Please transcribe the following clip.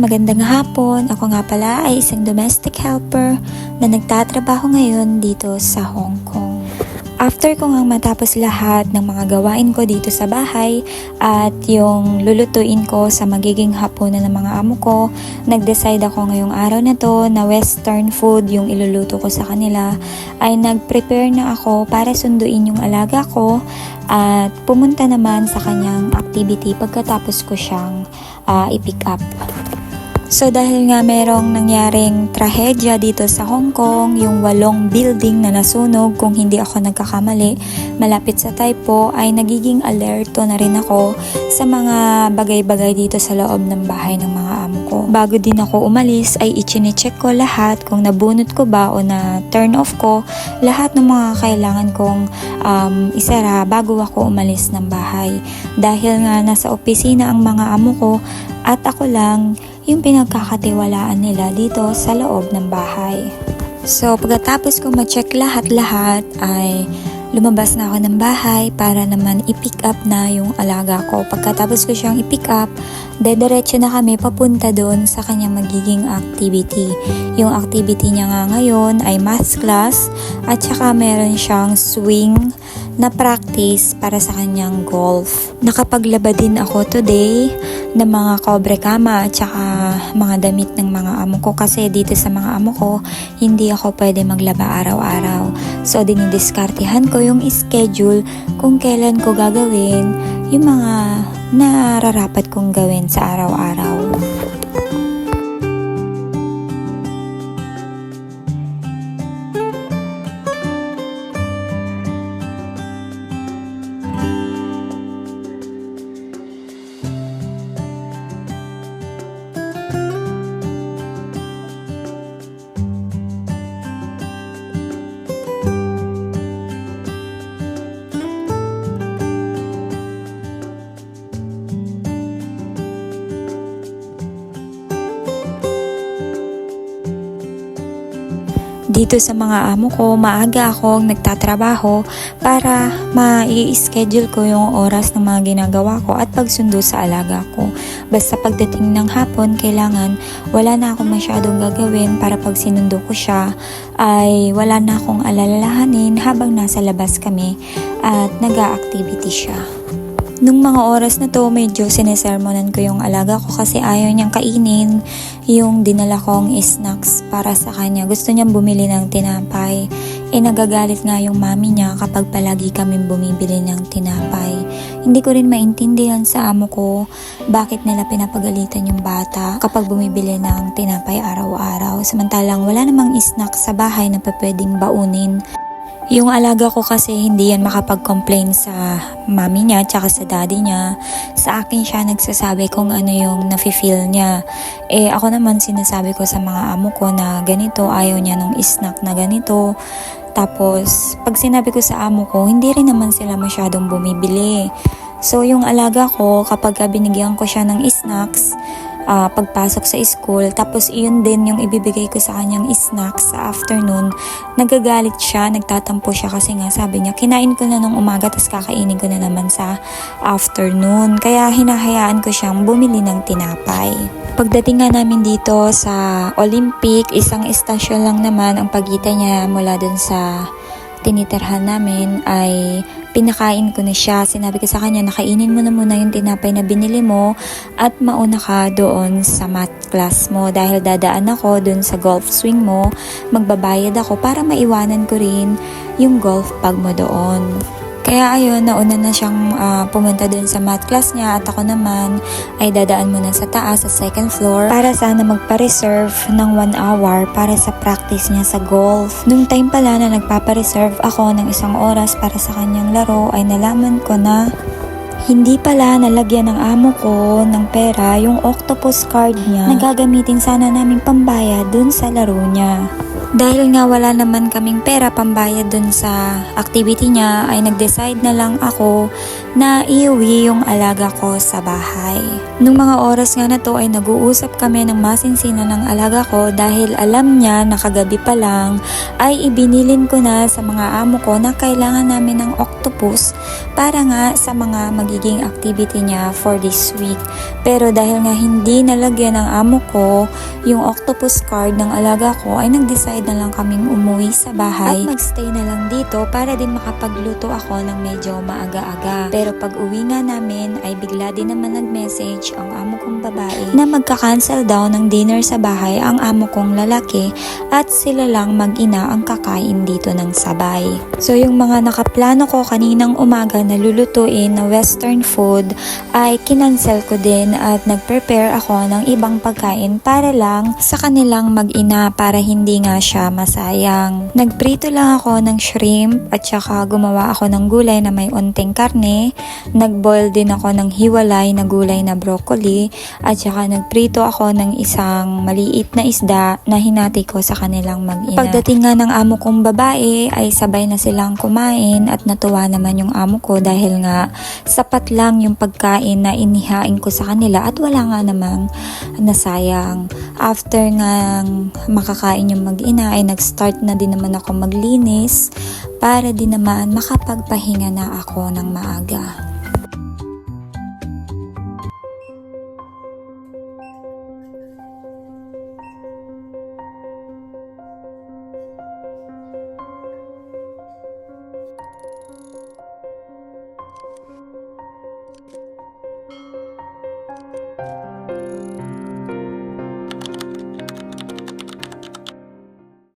magandang hapon. Ako nga pala ay isang domestic helper na nagtatrabaho ngayon dito sa Hong Kong. After ko nga matapos lahat ng mga gawain ko dito sa bahay at yung lulutuin ko sa magiging hapunan ng mga amo ko, nag-decide ako ngayong araw na to na western food yung iluluto ko sa kanila. Ay nag-prepare na ako para sunduin yung alaga ko at pumunta naman sa kanyang activity pagkatapos ko siyang i-pick up. So dahil nga merong nangyaring trahedya dito sa Hong Kong, yung 8 building na nasunog kung hindi ako nagkakamali, malapit sa Taipo, ay nagiging alerto na rin ako sa mga bagay-bagay dito sa loob ng bahay ng mga amo ko. Bago din ako umalis ay i-check ko lahat kung nabunot ko ba o na turn off ko lahat ng mga kailangan kong isara bago ako umalis ng bahay. Dahil nga nasa opisina ang mga amo ko at ako lang yung pinagkakatiwalaan nila dito sa loob ng bahay. So pagkatapos ko ma-check lahat-lahat ay lumabas na ako ng bahay para naman i-pick up na yung alaga ko. Pagkatapos ko siyang i-pick up, dediretso na kami papunta doon sa kanyang magiging activity. Yung activity niya nga ngayon ay math class at saka meron siyang swing na practice para sa kanyang golf. Nakapaglaba din ako today ng mga kobre kama at saka mga damit ng mga amo ko kasi dito sa mga amo ko hindi ako pwede maglaba araw-araw. So dinidiskartehan ko yung schedule kung kailan ko gagawin yung mga nararapat kong gawin sa araw-araw. Dito sa mga amo ko, maaga akong nagtatrabaho para ma-i-schedule ko yung oras ng mga ginagawa ko at pagsundo sa alaga ko. Basta pagdating ng hapon, kailangan wala na akong masyadong gagawin para pag sinundo ko siya ay wala na akong alalahanin habang nasa labas kami at nag-a-activity siya. Nung mga oras na to, medyo sinesermonan ko yung alaga ko kasi ayaw niyang kainin yung dinala kong snacks para sa kanya. Gusto niyang bumili ng tinapay. Nagagalit nga yung mami niya kapag palagi kami bumibili ng tinapay. Hindi ko rin maintindihan sa amo ko bakit nila pinapagalitan yung bata kapag bumibili ng tinapay araw-araw. Samantalang wala namang snacks sa bahay na pwedeng baunin. Yung alaga ko kasi hindi yan makapag-complain sa mami niya tsaka sa daddy niya. Sa akin siya nagsasabi kung ano yung nafe-feel niya. Ako naman sinasabi ko sa mga amo ko na ganito, ayaw niya nung snack na ganito. Tapos pag sinabi ko sa amo ko, hindi rin naman sila masyadong bumibili. So yung alaga ko, kapag binigyan ko siya ng snacks, pagpasok sa school, tapos iyon din yung ibibigay ko sa kanyang snacks sa afternoon, nagagalit siya, nagtatampo siya kasi nga sabi niya, kinain ko na nung umaga tapos kakainin ko na naman sa afternoon. Kaya hinahayaan ko siyang bumili ng tinapay. Pagdating nga namin dito sa Olympic, isang estasyon lang naman ang pagitan niya mula dun sa tinitirhan namin ay pinakain ko na siya. Sinabi ko sa kanya, nakainin mo na muna yung tinapay na binili mo at mauna ka doon sa math class mo dahil dadaan ako doon sa golf swing mo, magbabayad ako para maiwanan ko rin yung golf bag mo doon. Kaya ayun, nauna na siyang pumunta dun sa math class niya at ako naman ay dadaan muna sa taas, sa second floor para sana magpa-reserve ng 1 hour para sa practice niya sa golf. Nung time pala na nagpapa-reserve ako ng 1 oras para sa kanyang laro ay nalaman ko na hindi pala nalagyan ng amo ko ng pera yung octopus card niya na gagamitin sana namin pambayad dun sa laro niya. Dahil nga wala naman kaming pera pambayad dun sa activity niya, ay nag-decide na lang ako na iuwi yung alaga ko sa bahay. Nung mga oras nga na to ay nag-uusap kami ng masinsina ng alaga ko dahil alam niya na kagabi pa lang ay ibinilin ko na sa mga amo ko na kailangan namin ng octopus para nga sa mga magiging activity niya for this week. Pero dahil nga hindi nalagyan ng amo ko yung octopus card ng alaga ko, ay nag-decide na lang kaming umuwi sa bahay at magstay na lang dito para din makapagluto ako ng medyo maaga-aga. Pero pag uwi nga namin ay bigla din naman nag-message ang amo kong babae na magka-cancel daw ng dinner sa bahay ang amo kong lalaki at sila lang mag-ina ang kakain dito ng sabay. So yung mga nakaplano ko kaninang umaga na lulutuin na western food ay kinancel ko din at nag-prepare ako ng ibang pagkain para lang sa kanilang mag-ina para hindi nga siya masayang. Nagprito lang ako ng shrimp at saka gumawa ako ng gulay na may unting karne. Nagboil din ako ng hiwalay na gulay na broccoli at saka nagprito ako ng isang maliit na isda na hinati ko sa kanilang mag-ina. Pagdating nga ng amo kong babae ay sabay na silang kumain at natuwa naman yung amo ko dahil nga sapat lang yung pagkain na inihain ko sa kanila at wala nga namang nasayang. After nga makakain yung mag-ina ay nag-start na din naman ako maglinis para din naman makapagpahinga na ako ng maaga.